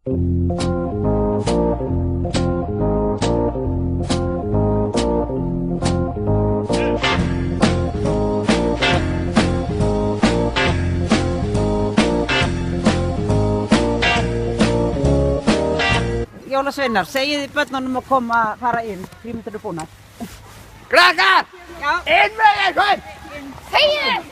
Jólasveinar, segið þið börnunum að koma að fara inn, frímyndir eru búnar. Krakkar! Já. Inn með ykkur! Segið þið!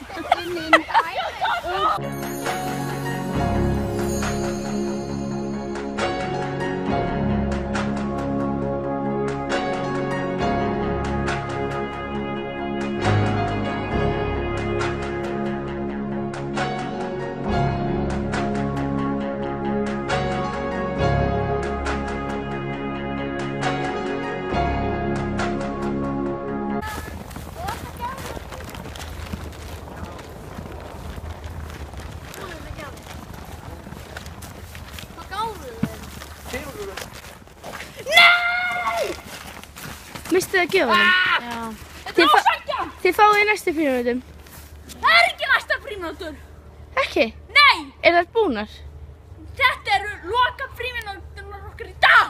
Mistið að gefa honum? Já. Þið fáið í næstu frímínútum? Það er ekki næsta frímínútur. Ekki? Nei! Er það búnar? Þetta eru loka frímínúturnar okkar í dag.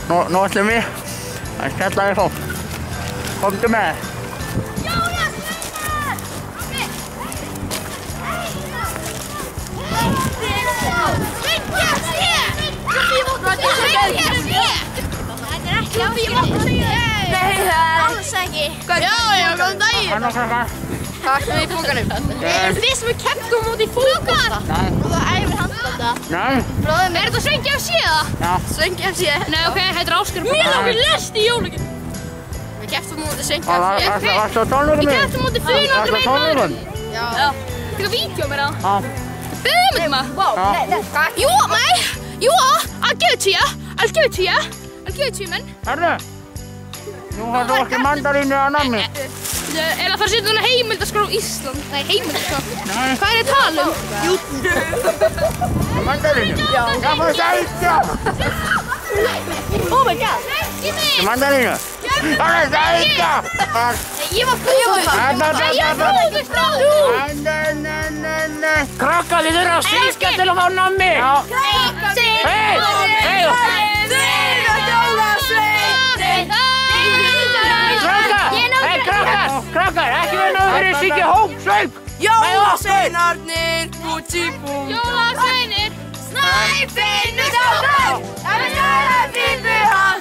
Nú ætlum við að skella þér fólk. Komdu með. Alls ekki. Já, góðan daginn. Hanna krakkar. Hvað ætlum við í bókanum? Erum þið sem kepptum út í fótbolta? Nei. Og það æfir handbolta? Nei. Bróðum, er þetta Svengi FC eða? Já. Svengi FC? Nei, ok, þetta er Ásgeir. Mér okkur lest í jólugin. Við kepptum út í Svengi FC. Varstu á tónleikum Við kepptum út í 400 Varstu á tónleikum? Já. Tekur vídeo mér á. Já. Böðum þetta maður. Jú, nei. Jú, I'll give it to you. I'll give it to you. I'll give it to you, menn. Herru. Nú har þú ekki mandarínu á namni. Er það að fara að setja svona heimildaskrá á Ísland? Nei, heimildaskrá. Nei. Hvað er það að tala um? YouTube. Mandarínu? Já. Það var sætja. Oh my god. Mandarínu? Það er sætja. Ég var góður. Nei. Krakkar, þið þurfa að syngja til að fá nammi. Já. Krakkar, ekki verið að vera að syngja hópsöng! Jólasveinarnir, búti-búm. Jólasveinir. Snæfinnur stóður, það er jólasveipu hann.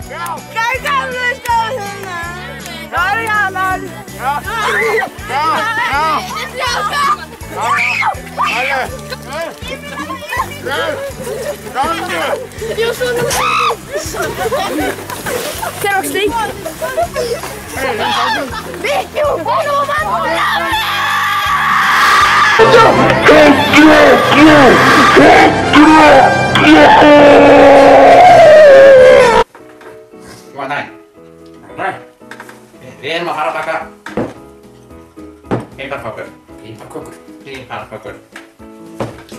Gamlu stóðuna, það er gaman. Hver var stík? Mikki og búin og vandla. Góðan daginn. Við erum að fara að baka piparkökur. Piparkökur.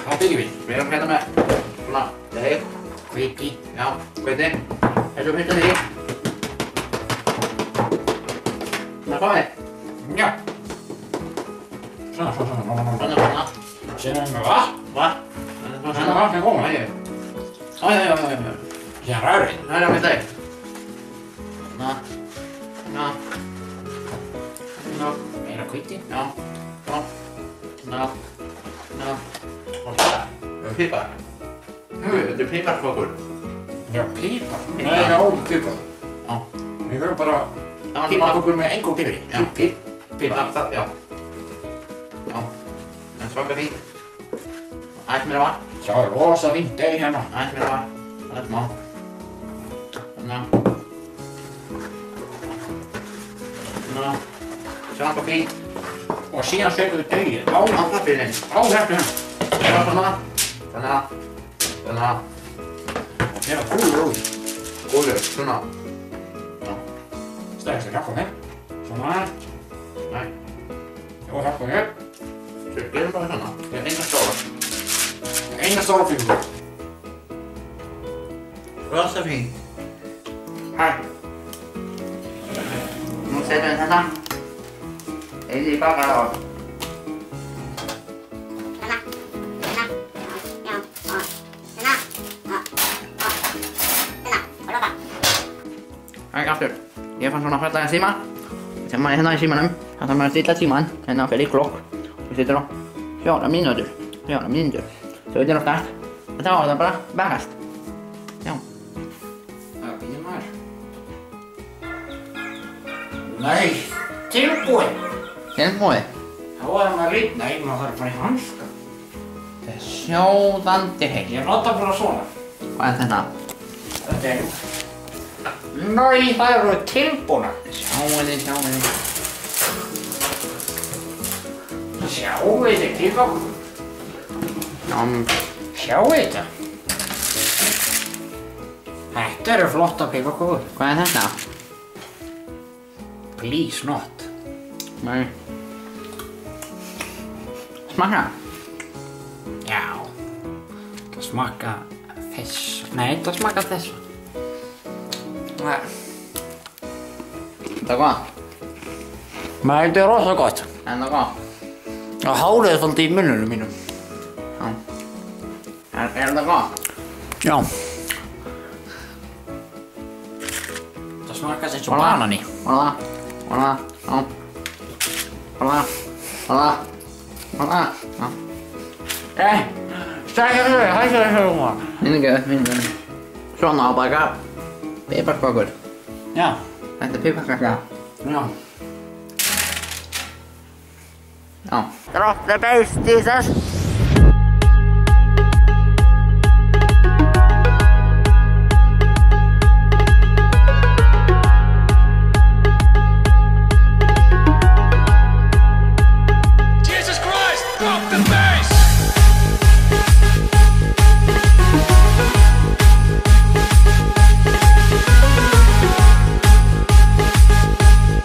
Þá byrjum við. Við erum hérna með svona deig, hveiti, já, hveiti. Þessu fyrstu því. Svona komið. Já. Svona. Síðan með vatn. Svona vatn er góð. Já. Síðan rörið. Það er á mitt deig. Meira hveiti. Já. Og það er pipar. Þetta er piparkökur. Já, pipar? Nei, já, pipar. Já. Við höfum bara piparkökur með engum pipri. Já, pipar, já. Já, það er svaka fínt. Aðeins meira vatn. Sjá, rosa fínt deg hérna. Aðeins meira vatn. Aðeins smá. Svona. Svaka fínt. Og síðan setur við degið á pappírinn. Á þetta hérna. Svona. Og gera gúlur úr. Gúlur, svona. Já. Stæðist að hjálpa mér. Svona. Nei. Og hjálpa mér. Gerum bara svona. Ég hef enga stóra. Enga stóra figur. Rosa fínt. Hæ. Nú setjum við þetta. Eða í bakaðar. ég fann svona fallega síma sem maður hérna í símanum. Það þarf maður að stilla síman hérna fyrir klokk og setur á 4 mínútur. Svo er þetta start og þá er það bara bakast. Já. Það býðum maður. Nei, tilbúið. Tilbúið. Þá er maður lít. Nei, maður þarf bara í hanska. Þetta er sjóðandi heitt. Ég nota bara svona. Hvað er þetta? Þetta er... Nei, það eru tilbúna. Sjáiði. Sjáu þetta, pípakökur. Sjáu þetta. Þetta eru flotta pípakökur. Hvað er þetta? Please not. Nei. Smakka. Já. Það smaka þess. Nei, það smaka þess. Þetta er gott. Men þetta er rosa gott. En það er gott. Og hárið er svolítið í munnunum mínum. Já. Er þetta gott? Já. Það smakast eins og banani. Voilà. Já. Voilà. Já. Stækja þau, hættu þau maður. Minningu. Svona á baka piparkökur. Já. Þetta er piparkaka. Já. Já. Drop the bass, Jesus. Jesus Christ, drop the bass!